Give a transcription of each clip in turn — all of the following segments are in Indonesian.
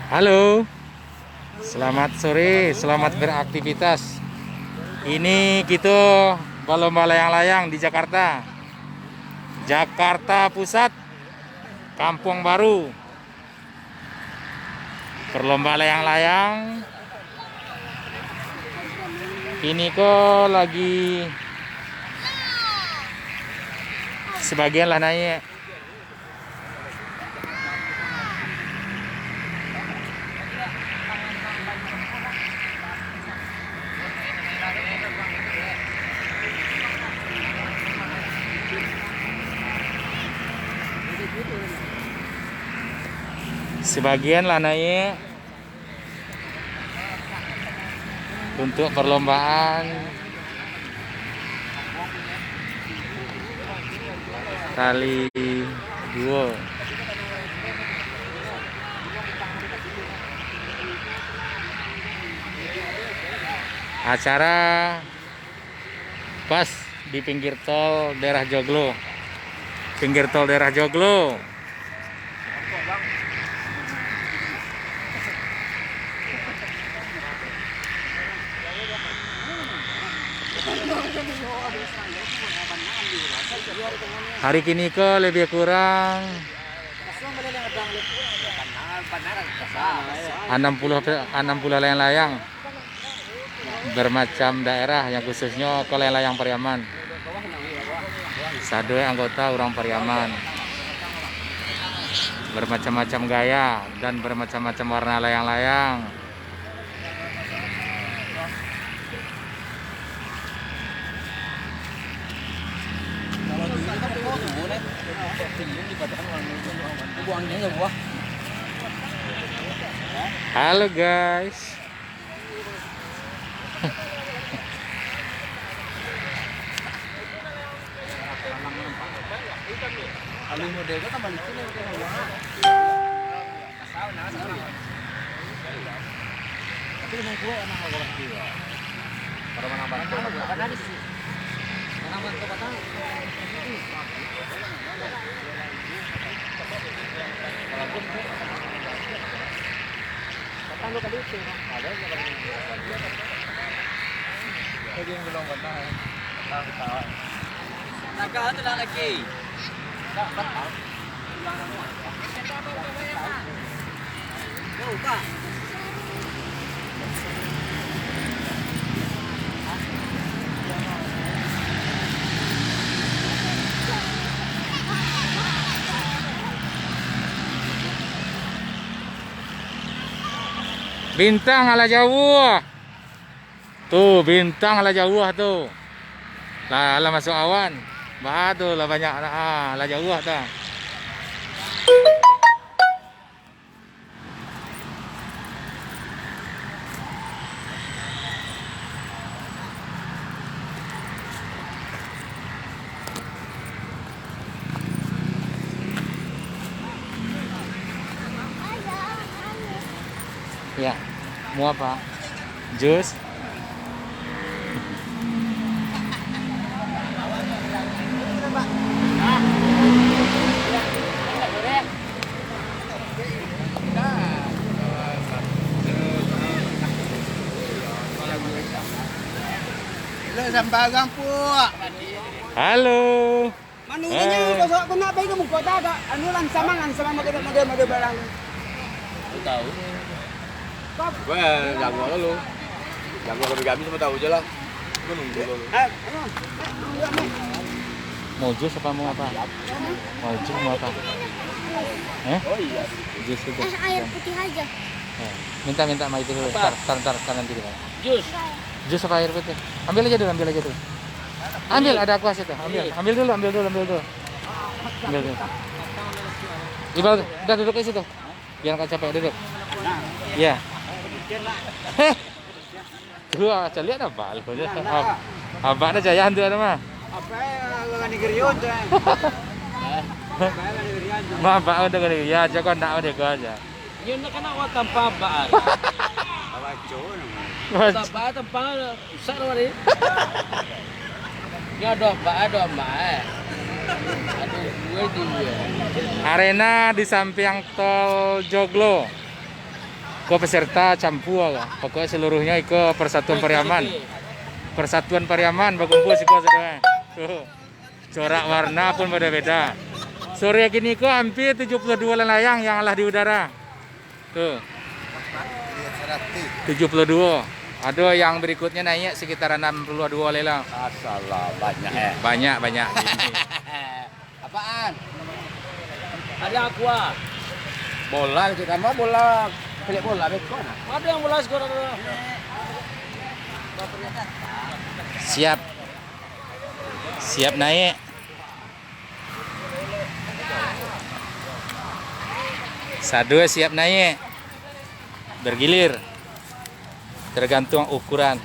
Halo, selamat sore, selamat beraktivitas. Ini kita lomba layang-layang di Jakarta, Jakarta Pusat, Kampung Baru. Perlombaan layang-layang. Ini kok lagi sebagian lah naik. Sebagian lah naik untuk perlombaan tali duo. Acara pas di pinggir tol daerah Joglo. Pinggir tol daerah Joglo. Hari kini ke lebih kurang 60 layang-layang bermacam daerah, yang khususnya ke layang Pariaman. Sadue anggota orang Pariaman, bermacam-macam gaya dan bermacam-macam warna layang-layang. Halo guys. Bintang ala jauh. Tuh, bintang ala jauh tuh. Lah masuk awan. Bah tuh lah banyak lah jauh tuh. Ya, mau apa? Jus? Sambagang po. Halo. Manunganya besok ko na ba yung kota ka? Ano lang sama magbarang. Tahu. Wah, jago lu. Jago kami sama tahu aja lah. Lu nunggu lu. Mau jus apa mau apa? Mau jus mau apa? Oh iya. Jus itu. Air putih aja. Minta sama itu dulu. Tar nanti kita. Jus. Jus apa air putih? Ambil aja dulu. Ambil, ada kuas itu. Ambil dulu. Ambil dulu. Ibarat, udah duduk di situ. Biar nggak capek, duduk. Iya. Tuh, aja lihat apa? Apa ada jayan tuh ada mah. Apa yang negerion tuh? Mah apa udah gini. Ya, aja kok enggak udah gua aja. Yun na kana wa tampa baan. Awacho Tampa sa ro ri. Ya do ba do ma. Arena di samping tol Joglo. Ko peserta campur, pokoknya seluruhnya iko Persatuan Pariaman. Persatuan Pariaman berkumpul sih kok saudara. Tuh. Corak warna pun beda-beda. Sore gini kok hampir 72 layang yang lah di udara. Tuh. 72. Ada yang berikutnya naik sekitar 62 lelang. Masalah banyak ya. Banyak ini. Apaan? Ada aqua. Bola kita mah bola. Pelik bola bekon. Ada yang bola skor ada. Siap. Siap naik. Satu siap naik. Bergilir. Tergantung ukuran.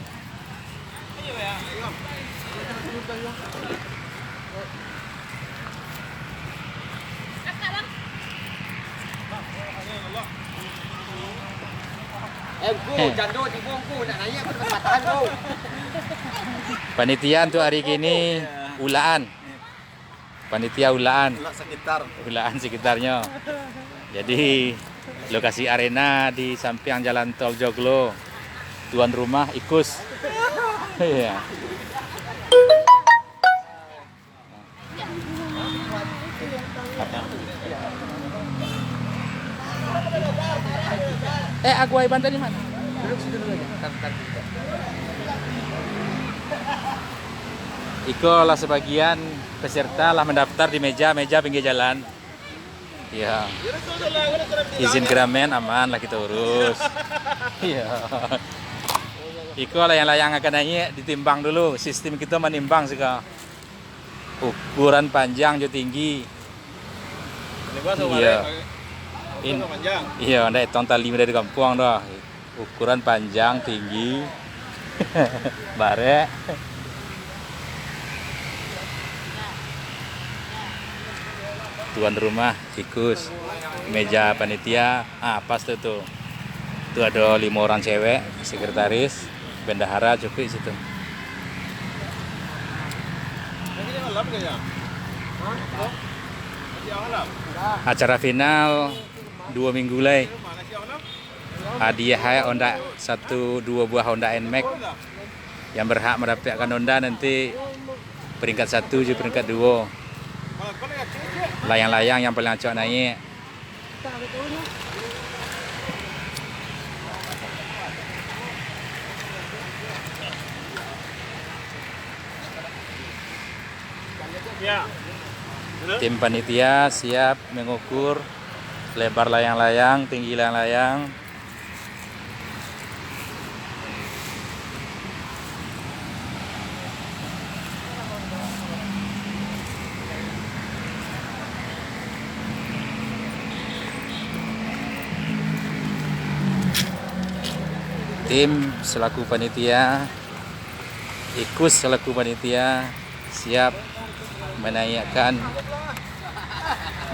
Jando di bongku nak naik perempatan kau. Panitia untuk hari ini ulaan. Panitia ulaan. Ulaan sekitarnya. Jadi lokasi arena di samping jalan tol Joglo. Tuan rumah Ikus. Iya. Aku bantu di mana? Duduk situ dulu aja. Iko lah sebagian peserta lah mendaftar di meja pinggir jalan. Iya. Izin keramaian aman lah kita urus. Iya. Iko lah yang layang akan naik ditimbang dulu. Sistem kita menimbang sih kak. Ukuran panjang juga tinggi. Iya. Iya, ndak hitung tali dari kampung dah. Ukuran panjang, tinggi. Bare. Tuan rumah Ikus. Meja panitia, pas tuh. Tuh ada 5 orang cewek, sekretaris, bendahara cukup di situ. Acara final 2 minggu lagi. Hadiah Honda 2 buah Honda NMAX yang berhak mendapatkan Honda nanti peringkat 1 juga peringkat 2. Layang-layang yang paling acak naik. Tim panitia siap mengukur lebar layang-layang, tinggi layang-layang. Tim selaku panitia, Ikus selaku panitia siap menaikkan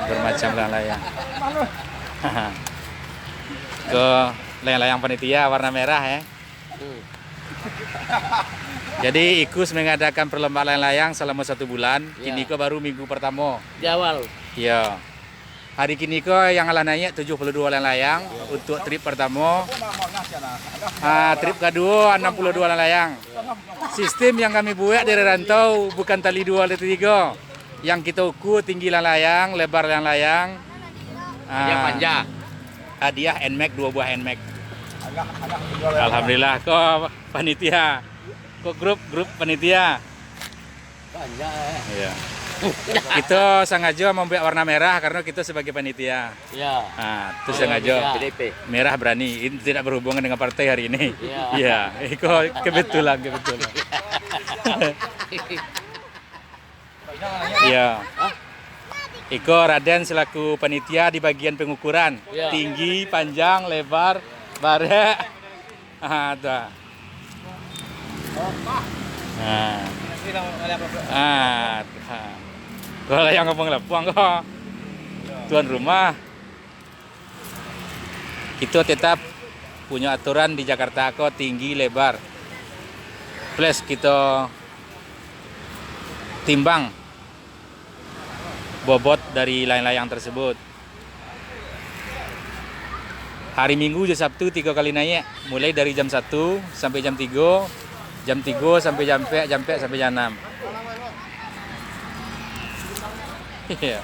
bermacam layang-layang. Ke layang-layang panitia warna merah ya. Jadi Ikus mengadakan perlombaan layang-layang selama 1 bulan. Kini ke baru minggu pertama. Di awal. Iya. Hari kini ke yang ala naik 72 layang untuk trip pertama. Trip kedua 62 layang. Sistem yang kami buat dari rantau bukan tali 2 atau 3. Yang kita ukur tinggi layang, lebar layang. Yang panjang. Hadiah NMAX 2 buah NMAX. Alhamdulillah kok panitia. Kok grup panitia. Panjang. Iya. Kita sengaja membuat warna merah karena kita sebagai panitia. Ya. Itu sengaja. PDP. Merah berani. Ini tidak berhubungan dengan partai hari ini. Iya. Iya. Itu kebetulan. Iya. Iko Raden selaku panitia di bagian pengukuran. Ya. Tinggi, panjang, lebar, bare. Ada. Kalau yang ngomong lepuang kok tuan rumah, kita tetap punya aturan di Jakarta kok tinggi lebar. Plus kita timbang bobot dari layang-layang tersebut. Hari Minggu jam Sabtu 3 kali naik, mulai dari jam 1 sampai jam 3, jam 3 sampai jam 4 sampai jam 6. Iya.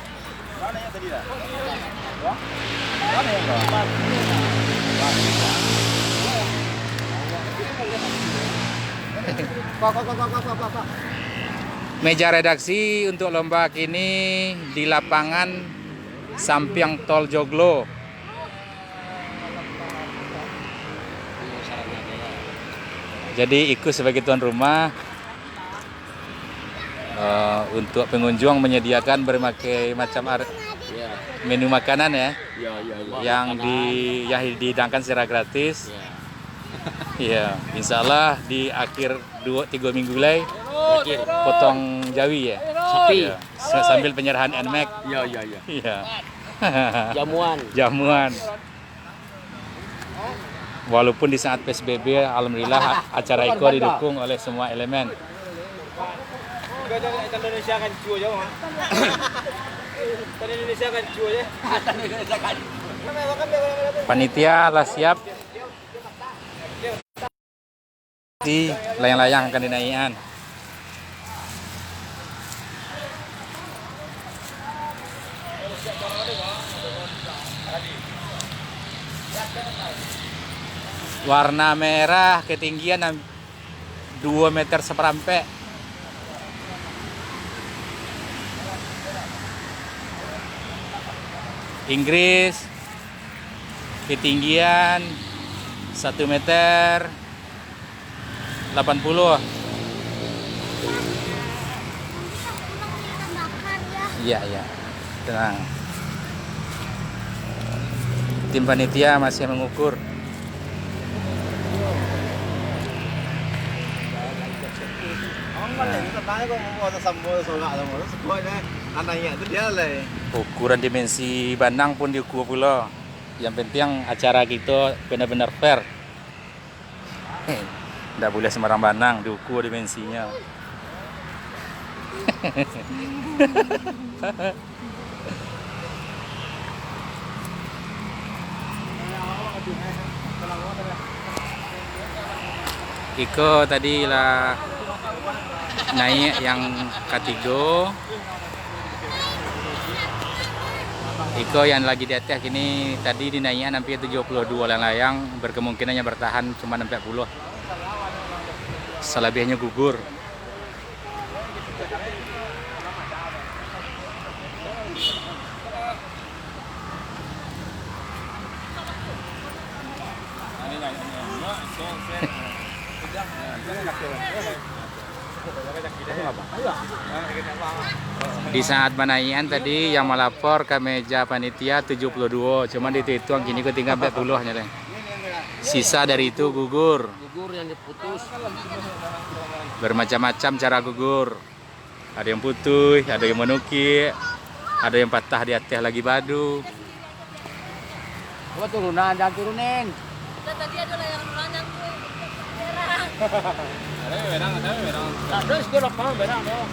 Meja redaksi untuk lomba kini di lapangan Sampiang Tol Joglo. Jadi ikut sebagai tuan rumah. Untuk pengunjung menyediakan berbagai macam menu makanan ya, yang dihidangkan secara gratis. Iya, insya Allah di akhir 2-3 minggu lagi potong jawi ya, Sapi. Ya, sambil penyerahan NMAX. Iya. Jamuan. Walaupun di saat PSBB, alhamdulillah acara itu didukung oleh semua elemen. Indonesia kan cuy aja, Mak. Indonesia kan cuy aja. Panitia lah siap. Di layang-layang akan dinaikkan. Warna merah, ketinggian 2 meter seperempat. Inggris, ketinggian 1 meter 80. Iya. Tenang. Tim panitia masih mengukur. Ukuran dimensi bandang pun diukur pula. Yang penting acara kita benar-benar fair. Tidak boleh sembarang bandang, diukur dimensinya. Iko tadi lah naik yang ketiga. Iko yang lagi di atas kini tadi dinaikkan sampai 72 layang, berkemungkinannya bertahan cuma 40. Selebihnya gugur. Di saat penaikan tadi yang melapor ke meja panitia 72, cuman dihitung gini ketinggalan 40 nya. Sisa dari itu gugur. Gugur yang diputus. Bermacam-macam cara gugur. Ada yang putus, ada yang menukik, ada yang patah di atas lagi badu. Coba turunan, jangan turunin. Tadi ada layang yang Terus gue lapang berang dong.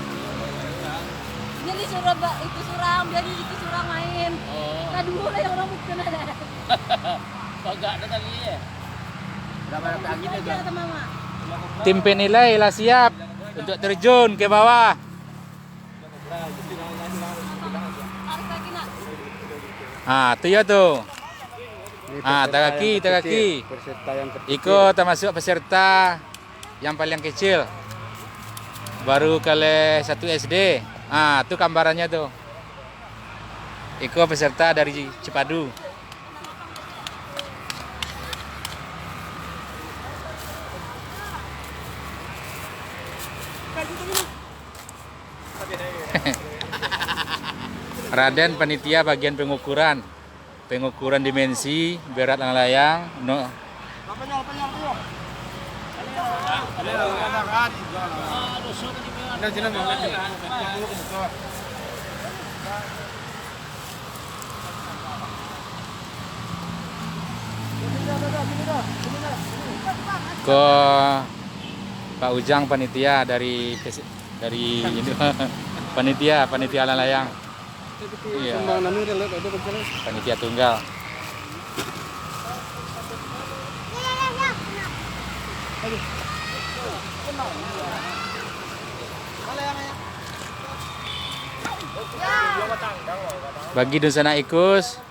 ini disuruh itu surang, biar itu surang main. Aduh, layang orang bukan ada. Kagak ada tadi ya. Berapa angin itu? Kata mama. Tim penilai lah siap untuk terjun ke bawah. Tarik lagi nak. Tuh ya tuh. Tagaki. Ikut termasuk peserta yang paling kecil. Baru kali 1 SD. Tuh gambarannya tuh. Ikut peserta dari Cipadu. Raden panitia bagian pengukuran dimensi berat layang ke Pak Ujang panitia dari ini panitia layang. Iya. Pembangunan ini relate ada berjalan. Panitia tunggal. Bagi Dunsana Ikus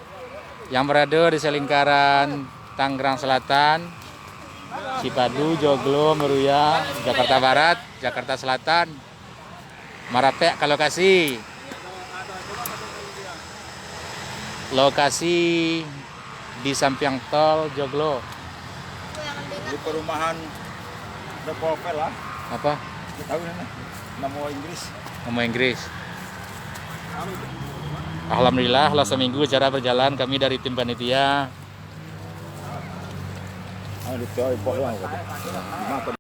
yang berada di selingkaran Tangerang Selatan, Cipadu, Joglo, Meruya, Jakarta Barat, Jakarta Selatan, Marapek ke lokasi di samping tol Joglo. Di perumahan Depovel lah. Apa? Tahu nama Inggris. Nama Inggris. Alhamdulillah, selasa minggu acara berjalan. Kami dari tim panitia. Di Teoi Pok lah.